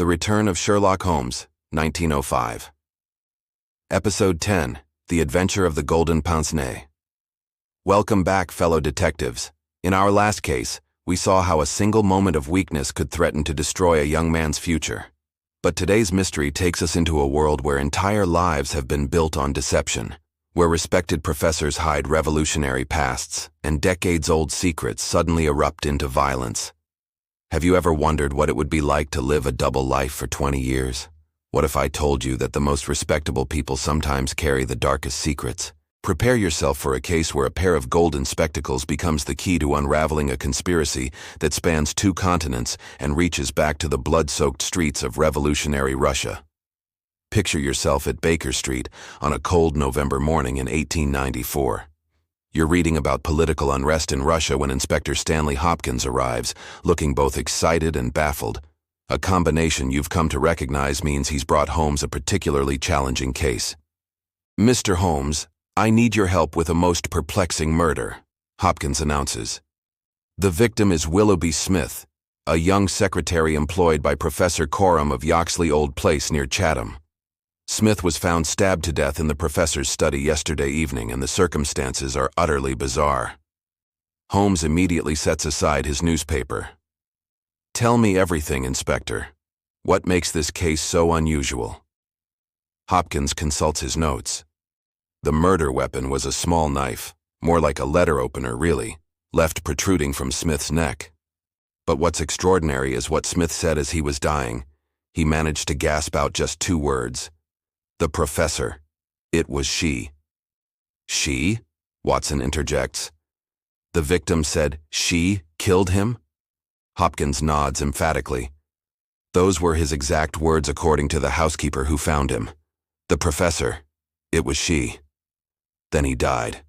The Return of Sherlock Holmes, 1905. Episode 10, The Adventure of the Golden Pince-Nez. Welcome back, fellow detectives. In our last case, we saw how a single moment of weakness could threaten to destroy a young man's future. But today's mystery takes us into a world where entire lives have been built on deception, where respected professors hide revolutionary pasts, and decades-old secrets suddenly erupt into violence. Have you ever wondered what it would be like to live a double life for 20 years? What if I told you that the most respectable people sometimes carry the darkest secrets? Prepare yourself for a case where a pair of golden spectacles becomes the key to unraveling a conspiracy that spans 2 continents and reaches back to the blood-soaked streets of revolutionary Russia. Picture yourself at Baker Street on a cold November morning in 1894. You're reading about political unrest in Russia when Inspector Stanley Hopkins arrives, looking both excited and baffled. A combination you've come to recognize means he's brought Holmes a particularly challenging case. "Mr. Holmes, I need your help with a most perplexing murder," Hopkins announces. "The victim is Willoughby Smith, a young secretary employed by Professor Coram of Yoxley Old Place near Chatham. Smith was found stabbed to death in the professor's study yesterday evening, and the circumstances are utterly bizarre." Holmes immediately sets aside his newspaper. "Tell me everything, Inspector. What makes this case so unusual?" Hopkins consults his notes. The murder weapon was a small knife, more like a letter opener really, left protruding from Smith's neck. But what's extraordinary is what Smith said as he was dying. He managed to gasp out just 2 words. "The professor. It was she." "She?" Watson interjects. "The victim said she killed him?" Hopkins nods emphatically. "Those were his exact words according to the housekeeper who found him. The professor. It was she. Then he died.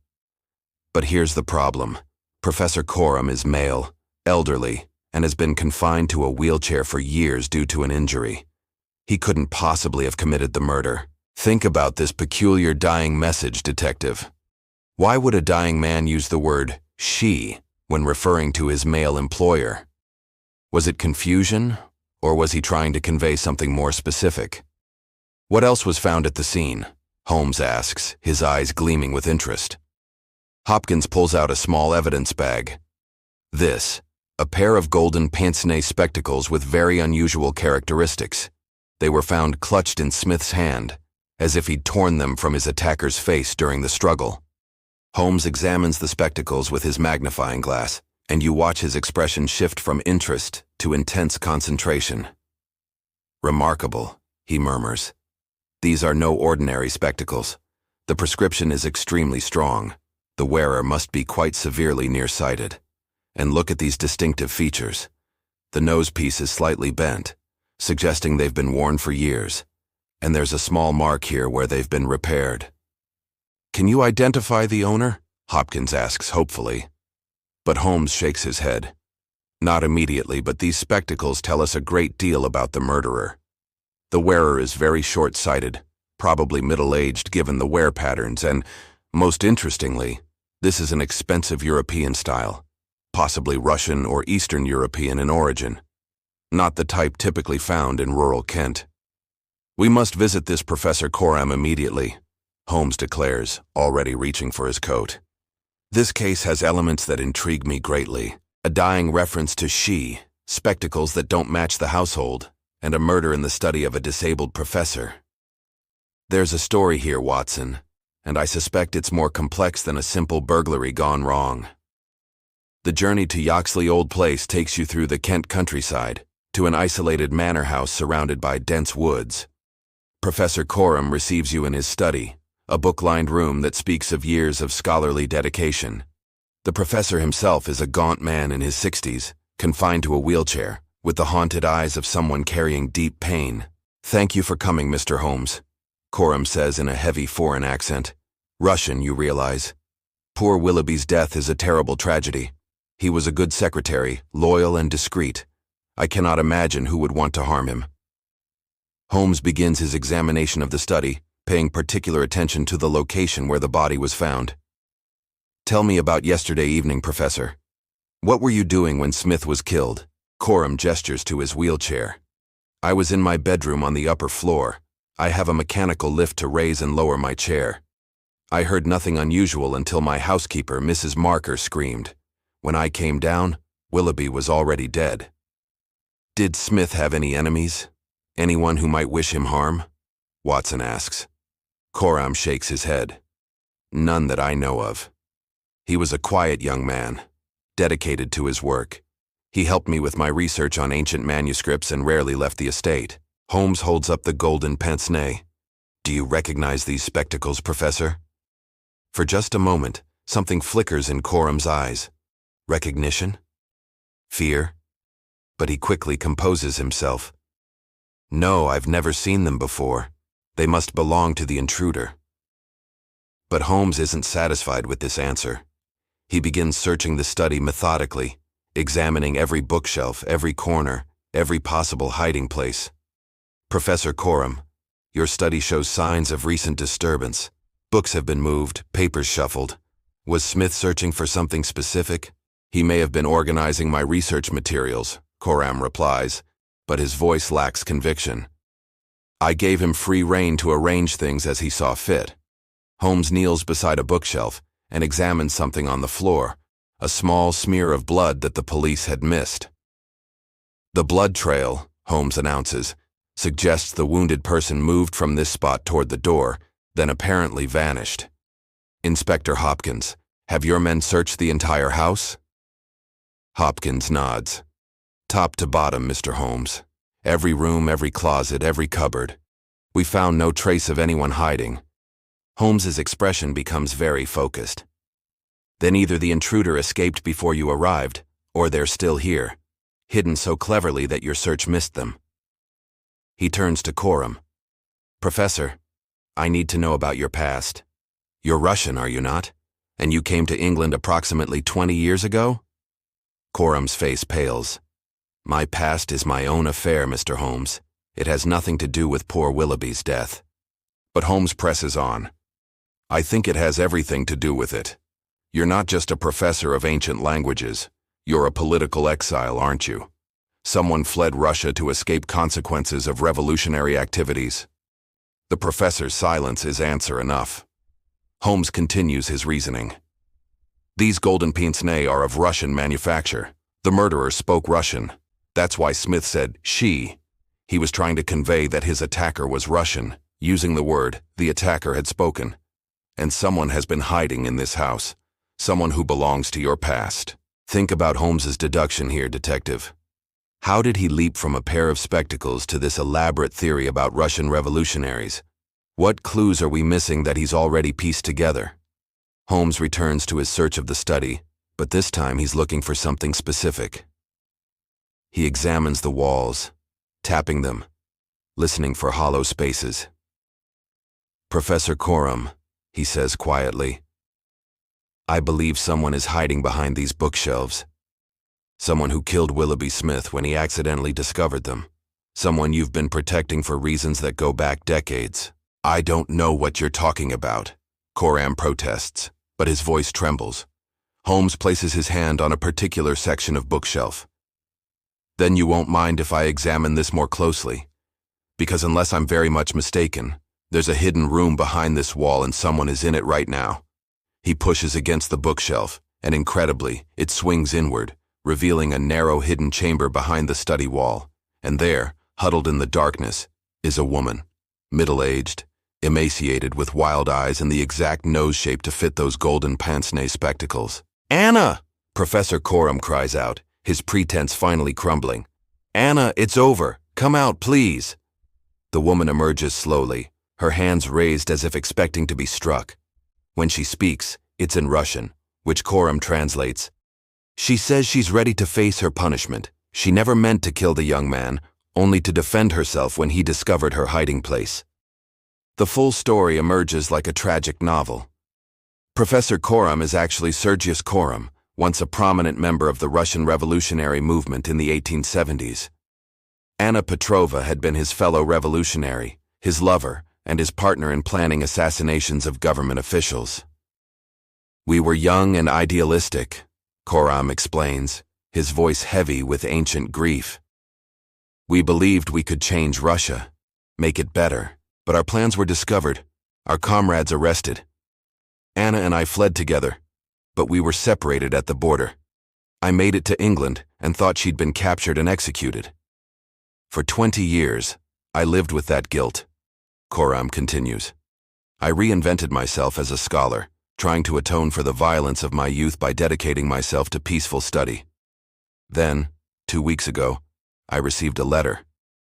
But here's the problem. Professor Coram is male, elderly, and has been confined to a wheelchair for years due to an injury. He couldn't possibly have committed the murder. Think about this peculiar dying message, detective. Why would a dying man use the word she when referring to his male employer? Was it confusion, or was he trying to convey something more specific? "What else was found at the scene?" Holmes asks, his eyes gleaming with interest. Hopkins pulls out a small evidence bag. This, a pair of golden pince-nez spectacles with very unusual characteristics. They were found clutched in Smith's hand, as if he'd torn them from his attacker's face during the struggle. Holmes examines the spectacles with his magnifying glass, and you watch his expression shift from interest to intense concentration. "Remarkable," he murmurs. "These are no ordinary spectacles. The prescription is extremely strong. The wearer must be quite severely nearsighted. And look at these distinctive features. The nosepiece is slightly bent, suggesting they've been worn for years. And there's a small mark here where they've been repaired." "Can you identify the owner?" Hopkins asks hopefully. But Holmes shakes his head. "Not immediately, but these spectacles tell us a great deal about the murderer. The wearer is very short-sighted, probably middle-aged given the wear patterns, and, most interestingly, this is an expensive European style, possibly Russian or Eastern European in origin, not the type typically found in rural Kent. We must visit this Professor Coram immediately," Holmes declares, already reaching for his coat. "This case has elements that intrigue me greatly. A dying reference to she, spectacles that don't match the household, and a murder in the study of a disabled professor. There's a story here, Watson, and I suspect it's more complex than a simple burglary gone wrong." The journey to Yoxley Old Place takes you through the Kent countryside, to an isolated manor house surrounded by dense woods. Professor Coram receives you in his study, a book-lined room that speaks of years of scholarly dedication. The professor himself is a gaunt man in his 60s, confined to a wheelchair, with the haunted eyes of someone carrying deep pain. "Thank you for coming, Mr. Holmes," Coram says in a heavy foreign accent. Russian, you realize. "Poor Willoughby's death is a terrible tragedy. He was a good secretary, loyal and discreet. I cannot imagine who would want to harm him." Holmes begins his examination of the study, paying particular attention to the location where the body was found. "Tell me about yesterday evening, Professor. What were you doing when Smith was killed?" Coram gestures to his wheelchair. I was in my bedroom on the upper floor. I have a mechanical lift to raise and lower my chair. I heard nothing unusual until my housekeeper, Mrs. Marker, screamed. When I came down, Willoughby was already dead. Did Smith have any enemies? Anyone who might wish him harm? Watson asks. Coram shakes his head. None that I know of. He was a quiet young man, dedicated to his work. He helped me with my research on ancient manuscripts and rarely left the estate. Holmes holds up the Golden Pince-Nez. Do you recognize these spectacles, Professor? For just a moment, something flickers in Coram's eyes. Recognition? Fear? But he quickly composes himself. No, I've never seen them before. They must belong to the intruder. But Holmes isn't satisfied with this answer. He begins searching the study methodically, examining every bookshelf, every corner, every possible hiding place. Professor Coram, your study shows signs of recent disturbance. Books have been moved, papers shuffled. Was Smith searching for something specific? He may have been organizing my research materials, Coram replies, but his voice lacks conviction. I gave him free rein to arrange things as he saw fit. Holmes kneels beside a bookshelf and examines something on the floor, a small smear of blood that the police had missed. The blood trail, Holmes announces, suggests the wounded person moved from this spot toward the door, then apparently vanished. Inspector Hopkins, have your men searched the entire house? Hopkins nods. Top to bottom, Mr. Holmes. Every room, every closet, every cupboard. We found no trace of anyone hiding. Holmes's expression becomes very focused. Then either the intruder escaped before you arrived, or they're still here, hidden so cleverly that your search missed them. He turns to Coram. Professor, I need to know about your past. You're Russian, are you not? And you came to England approximately 20 years ago? Coram's face pales. My past is my own affair, Mr. Holmes. It has nothing to do with poor Willoughby's death. But Holmes presses on. I think it has everything to do with it. You're not just a professor of ancient languages. You're a political exile, aren't you? Someone fled Russia to escape consequences of revolutionary activities. The professor's silence is answer enough. Holmes continues his reasoning. These Golden Pince-Nez are of Russian manufacture. The murderer spoke Russian. That's why Smith said she. He was trying to convey that his attacker was Russian, using the word the attacker had spoken. And someone has been hiding in this house. Someone who belongs to your past. Think about Holmes's deduction here, detective. How did he leap from a pair of spectacles to this elaborate theory about Russian revolutionaries? What clues are we missing that he's already pieced together? Holmes returns to his search of the study, but this time he's looking for something specific. He examines the walls, tapping them, listening for hollow spaces. Professor Coram, he says quietly, I believe someone is hiding behind these bookshelves. Someone who killed Willoughby Smith when he accidentally discovered them. Someone you've been protecting for reasons that go back decades. I don't know what you're talking about, Coram protests, but his voice trembles. Holmes places his hand on a particular section of bookshelf. Then you won't mind if I examine this more closely? Because unless I'm very much mistaken, there's a hidden room behind this wall and someone is in it right now. He pushes against the bookshelf, and incredibly, it swings inward, revealing a narrow hidden chamber behind the study wall. And there, huddled in the darkness, is a woman, middle-aged, emaciated with wild eyes and the exact nose shape to fit those Golden Pince-Nez spectacles. Anna! Professor Coram cries out, his pretense finally crumbling. Anna, it's over. Come out, please. The woman emerges slowly, her hands raised as if expecting to be struck. When she speaks, it's in Russian, which Coram translates. She says she's ready to face her punishment. She never meant to kill the young man, only to defend herself when he discovered her hiding place. The full story emerges like a tragic novel. Professor Coram is actually Sergius Coram, once a prominent member of the Russian revolutionary movement in the 1870s. Anna Petrova had been his fellow revolutionary, his lover, and his partner in planning assassinations of government officials. We were young and idealistic, Coram explains, his voice heavy with ancient grief. We believed we could change Russia, make it better, but our plans were discovered, our comrades arrested. Anna and I fled together, but we were separated at the border. I made it to England and thought she'd been captured and executed. For 20 years, I lived with that guilt, Coram continues. I reinvented myself as a scholar, trying to atone for the violence of my youth by dedicating myself to peaceful study. Then, 2 weeks ago, I received a letter.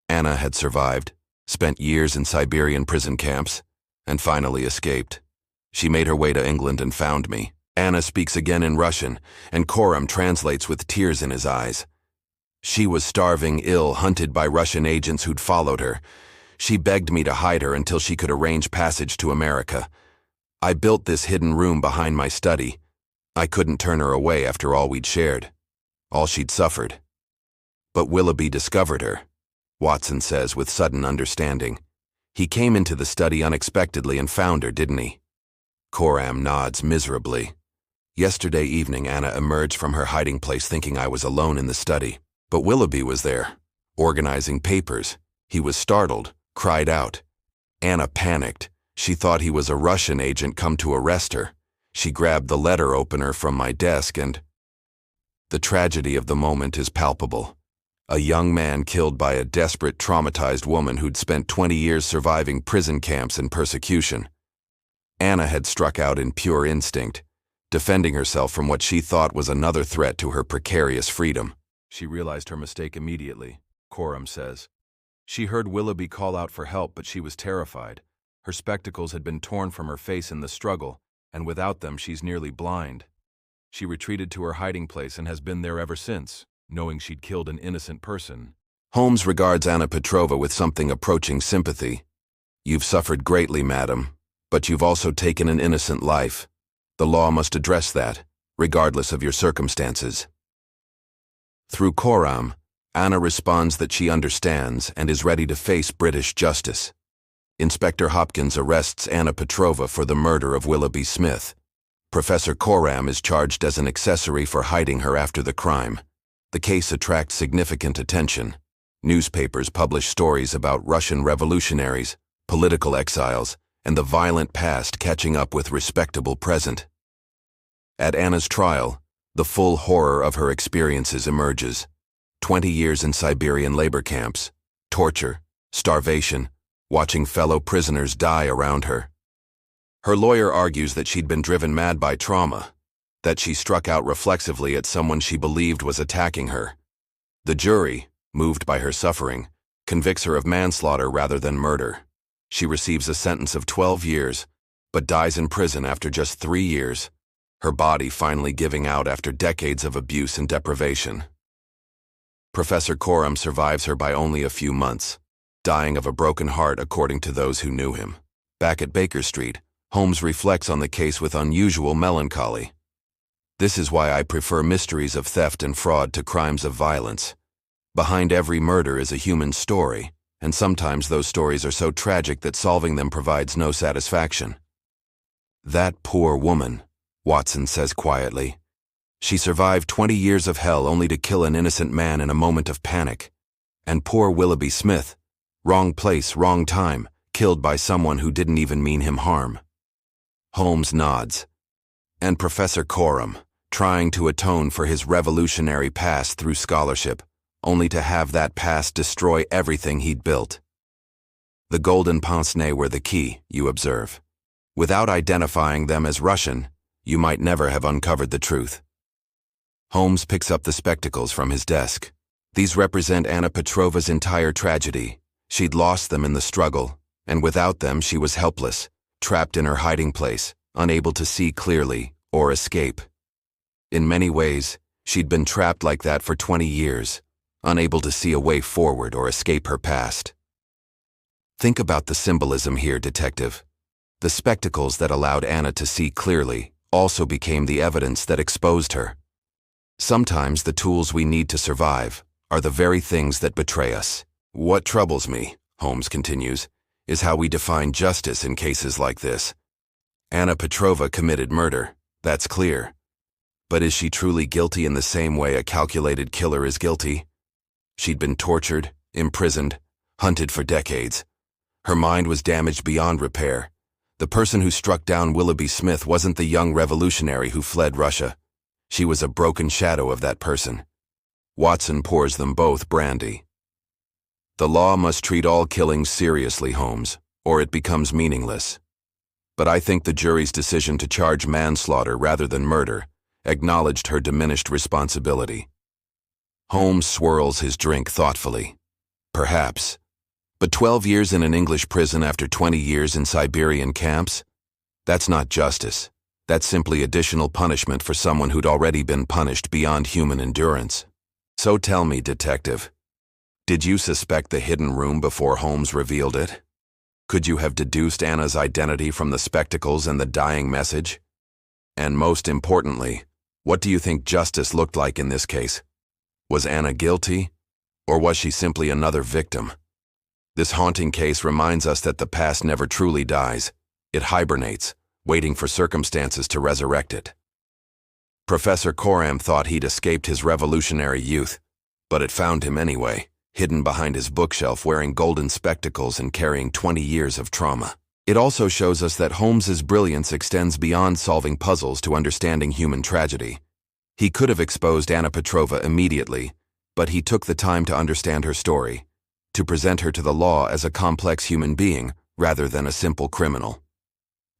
Anna had survived, spent years in Siberian prison camps, and finally escaped. She made her way to England and found me. Anna speaks again in Russian, and Coram translates with tears in his eyes. She was starving, ill, hunted by Russian agents who'd followed her. She begged me to hide her until she could arrange passage to America. I built this hidden room behind my study. I couldn't turn her away after all we'd shared, all she'd suffered. But Willoughby discovered her, Watson says with sudden understanding. He came into the study unexpectedly and found her, didn't he? Coram nods miserably. Yesterday evening, Anna emerged from her hiding place thinking I was alone in the study. But Willoughby was there, organizing papers. He was startled, cried out. Anna panicked. She thought he was a Russian agent come to arrest her. She grabbed the letter opener from my desk and... The tragedy of the moment is palpable. A young man killed by a desperate, traumatized woman who'd spent 20 years surviving prison camps and persecution. Anna had struck out in pure instinct, defending herself from what she thought was another threat to her precarious freedom. She realized her mistake immediately, Coram says. She heard Willoughby call out for help, but she was terrified. Her spectacles had been torn from her face in the struggle, and without them she's nearly blind. She retreated to her hiding place and has been there ever since, knowing she'd killed an innocent person. Holmes regards Anna Petrova with something approaching sympathy. You've suffered greatly, madam, but you've also taken an innocent life. The law must address that, regardless of your circumstances. Through Coram, Anna responds that she understands and is ready to face British justice. Inspector Hopkins arrests Anna Petrova for the murder of Willoughby Smith. Professor Coram is charged as an accessory for hiding her after the crime. The case attracts significant attention. Newspapers publish stories about Russian revolutionaries, political exiles, and the violent past catching up with respectable present. At Anna's trial, the full horror of her experiences emerges. 20 years in Siberian labor camps, torture, starvation, watching fellow prisoners die around her. Her lawyer argues that she'd been driven mad by trauma, that she struck out reflexively at someone she believed was attacking her. The jury, moved by her suffering, convicts her of manslaughter rather than murder. She receives a sentence of 12 years, but dies in prison after just 3 years, her body finally giving out after decades of abuse and deprivation. Professor Coram survives her by only a few months, dying of a broken heart according to those who knew him. Back at Baker Street, Holmes reflects on the case with unusual melancholy. This is why I prefer mysteries of theft and fraud to crimes of violence. Behind every murder is a human story, and sometimes those stories are so tragic that solving them provides no satisfaction. That poor woman, Watson says quietly. She survived 20 years of hell only to kill an innocent man in a moment of panic. And poor Willoughby Smith, wrong place, wrong time, killed by someone who didn't even mean him harm. Holmes nods. And Professor Coram, trying to atone for his revolutionary past through scholarship, only to have that past destroy everything he'd built. The Golden Pince-Nez were the key, you observe. Without identifying them as Russian, you might never have uncovered the truth. Holmes picks up the spectacles from his desk. These represent Anna Petrova's entire tragedy. She'd lost them in the struggle, and without them she was helpless, trapped in her hiding place, unable to see clearly or escape. In many ways, she'd been trapped like that for 20 years, unable to see a way forward or escape her past. Think about the symbolism here, detective. The spectacles that allowed Anna to see clearly also became the evidence that exposed her. Sometimes the tools we need to survive are the very things that betray us. What troubles me, Holmes continues, is how we define justice in cases like this. Anna Petrova committed murder, that's clear. But is she truly guilty in the same way a calculated killer is guilty? She'd been tortured, imprisoned, hunted for decades. Her mind was damaged beyond repair. The person who struck down Willoughby Smith wasn't the young revolutionary who fled Russia. She was a broken shadow of that person. Watson pours them both brandy. The law must treat all killings seriously, Holmes, or it becomes meaningless. But I think the jury's decision to charge manslaughter rather than murder acknowledged her diminished responsibility. Holmes swirls his drink thoughtfully. Perhaps. But 12 years in an English prison after 20 years in Siberian camps? That's not justice. That's simply additional punishment for someone who'd already been punished beyond human endurance. So tell me, detective, did you suspect the hidden room before Holmes revealed it? Could you have deduced Anna's identity from the spectacles and the dying message? And most importantly, what do you think justice looked like in this case? Was Anna guilty, or was she simply another victim? This haunting case reminds us that the past never truly dies. It hibernates, waiting for circumstances to resurrect it. Professor Coram thought he'd escaped his revolutionary youth, but it found him anyway, hidden behind his bookshelf wearing golden spectacles and carrying 20 years of trauma. It also shows us that Holmes's brilliance extends beyond solving puzzles to understanding human tragedy. He could have exposed Anna Petrova immediately, but he took the time to understand her story, to present her to the law as a complex human being rather than a simple criminal.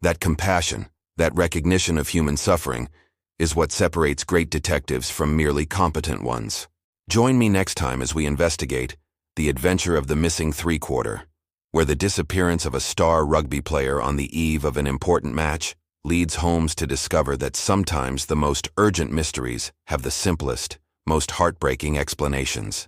That compassion, that recognition of human suffering, is what separates great detectives from merely competent ones. Join me next time as we investigate The Adventure of the Missing Three-Quarter, where the disappearance of a star rugby player on the eve of an important match leads Holmes to discover that sometimes the most urgent mysteries have the simplest, most heartbreaking explanations.